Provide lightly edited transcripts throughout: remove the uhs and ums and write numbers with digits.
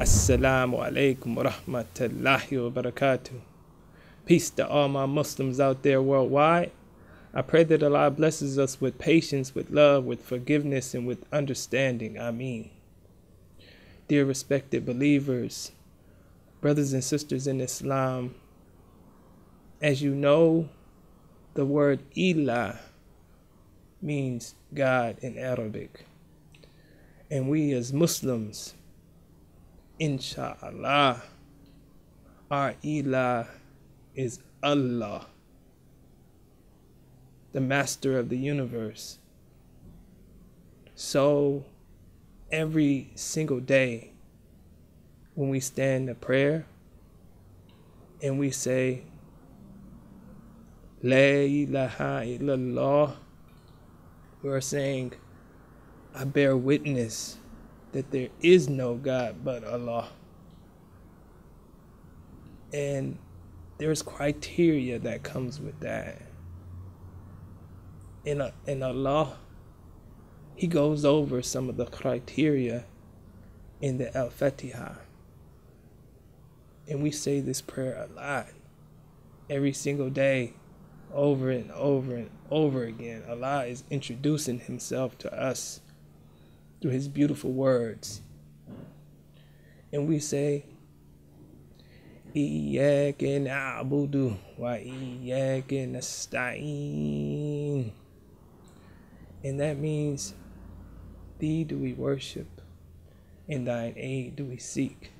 Aisalaamu Alaikum wa rahmatullahi wa barakatuh. Peace to all my Muslims out there worldwide. I pray that Allah blesses us with patience, with love, with forgiveness, and with understanding. Ameen. Dear respected believers, brothers and sisters in Islam, as you know, the word Ilah means God in Arabic. And we as Muslims, In Sha Allah, our Ilah is Allah, the master of the universe. So every single day when we stand to prayer and we say, La ilaha illallah, we're saying, I bear witness that there is no God but Allah. And there's criteria that comes with that. And Allah, He goes over some of the criteria in the Al-Fatiha. And we say this prayer a lot, every single day, over and over and over again. Allah is introducing Himself to us through His beautiful words. And we say, Iyyaka na'budu wa iyyaka nasta'in. And that means, Thee do we worship, and Thine aid do we seek.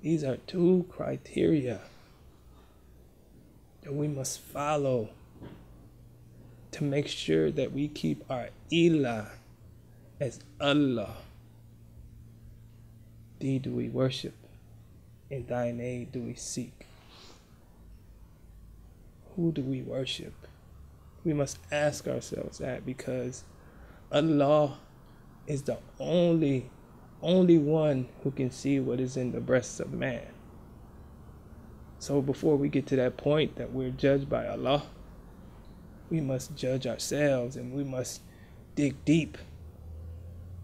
These are two criteria that we must follow to make sure that we keep our Ilah as Allah. Thee do we worship, and Thine aid do we seek. Who do we worship? We must ask ourselves that, because Allah is the only one who can see what is in the breasts of man. So before we get to that point that we're judged by Allah, we must judge ourselves, and we must dig deep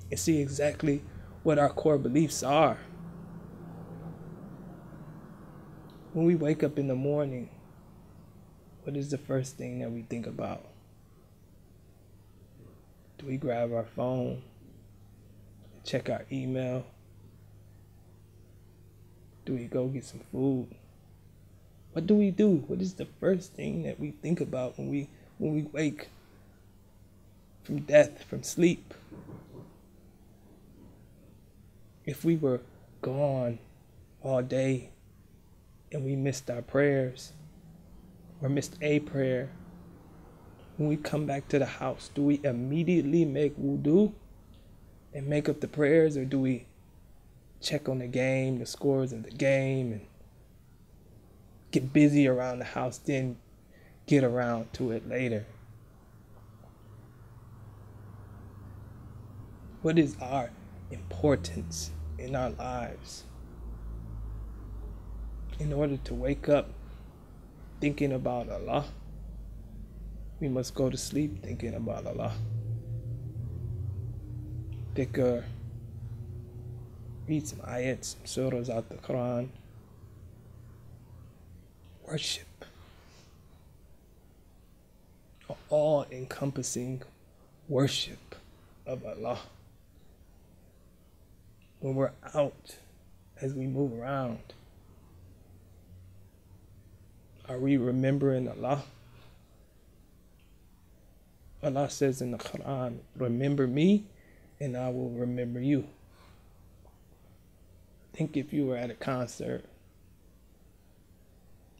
and see exactly what our core beliefs are. When we wake up in the morning, what is the first thing that we think about? Do we grab our phone, check our email? Do we go get some food? What do we do? What is the first thing that we think about when we wake from death, from sleep? If we were gone all day and we missed our prayers, or missed a prayer, when we come back to the house, do we immediately make wudu and make up the prayers, or do we check on the game, the scores of the game, and get busy around the house, then get around to it later? What is our importance in our lives? In order to wake up thinking about Allah, we must go to sleep thinking about Allah. Dhikr, read some ayats, some surahs out the Quran. Worship, all-encompassing worship of Allah. When we're out, as we move around, are we remembering Allah? Allah says in the Quran, remember me and I will remember you. Think if you were at a concert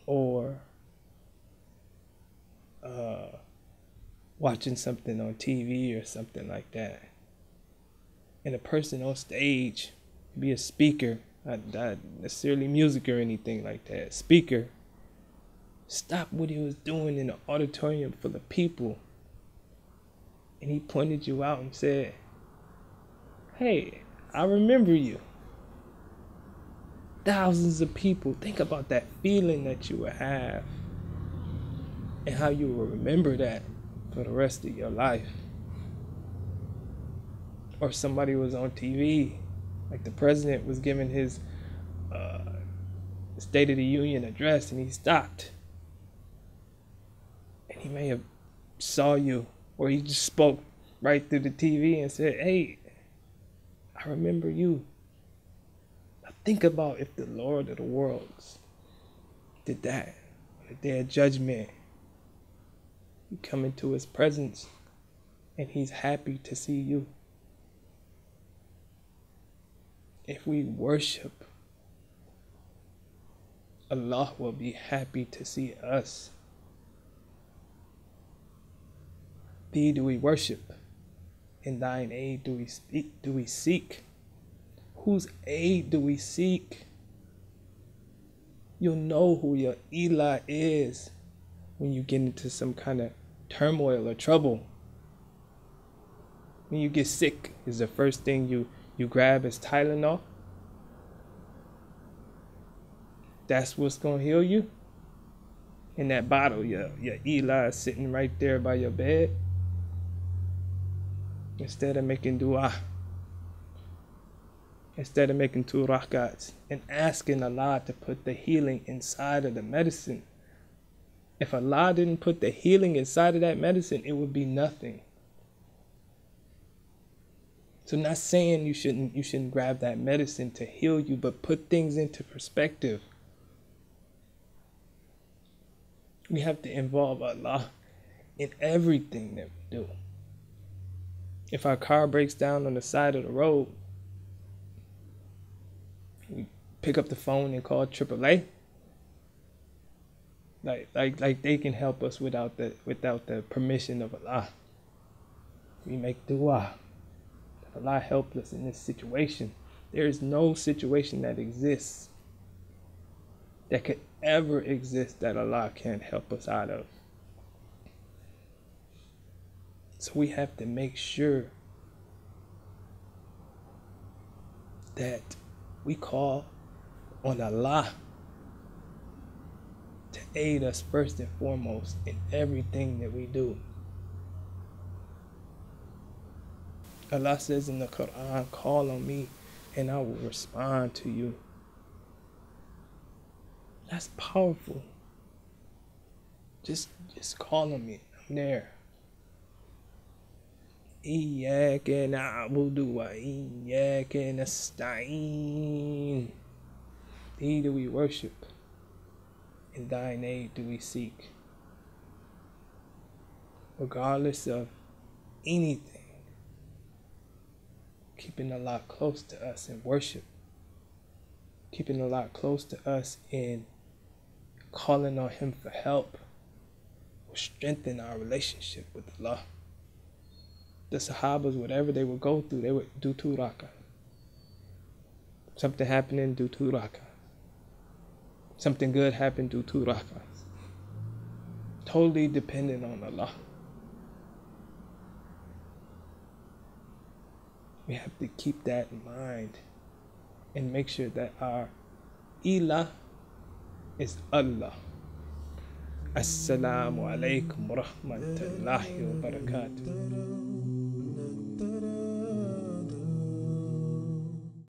or watching something on TV or something like that, and a person on stage, be a speaker, not necessarily music or anything like that, speaker, stopped what he was doing in an auditorium full of people, and he pointed you out and said, hey, I remember you. Thousands of people, think about that feeling that you would have and how you will remember that for the rest of your life. Or somebody was on TV Like the president was giving his State of the Union address and he stopped. And he may have saw you, or he just spoke right through the TV and said, hey, I remember you. Now think about if the Lord of the worlds did that on the day of judgment. You come into his presence and he's happy to see you. If we worship, Allah will be happy to see us. Thee do we worship, in thine aid do we seek. Whose aid do we seek? You'll know who your Ilah is when you get into some kind of turmoil or trouble. When you get sick, is the first thing you grab is Tylenol? That's what's going to heal you? In that bottle, your Ilah is sitting right there by your bed. Instead of making dua, instead of making 2 rakats and asking Allah to put the healing inside of the medicine. If Allah didn't put the healing inside of that medicine, it would be nothing. So not saying you shouldn't grab that medicine to heal you, but put things into perspective. We have to involve Allah in everything that we do. If our car breaks down on the side of the road, we pick up the phone and call AAA. Like they can help us without the permission of Allah. We make dua. Allah help us in this situation. There is no situation that exists that could ever exist that Allah can't help us out of. So we have to make sure that we call on Allah to aid us first and foremost in everything that we do. Allah says in the Quran, call on me and I will respond to you. That's powerful. Just call on me. I'm there. Iyyaka na'budu wa iyyaka nasta'in. Thee do we worship, in thine aid do we seek. Regardless of anything, keeping Allah close to us in worship, keeping Allah close to us in calling on Him for help, will strengthen our relationship with Allah. The Sahabas, whatever they would go through, they would do 2 rakah. Something happening, do 2 rakah. Something good happened, do 2 rakah. Totally dependent on Allah. We have to keep that in mind and make sure that our Ilah is Allah. Aisalaamu Alaikum wa rahmatullahi wa barakatuh.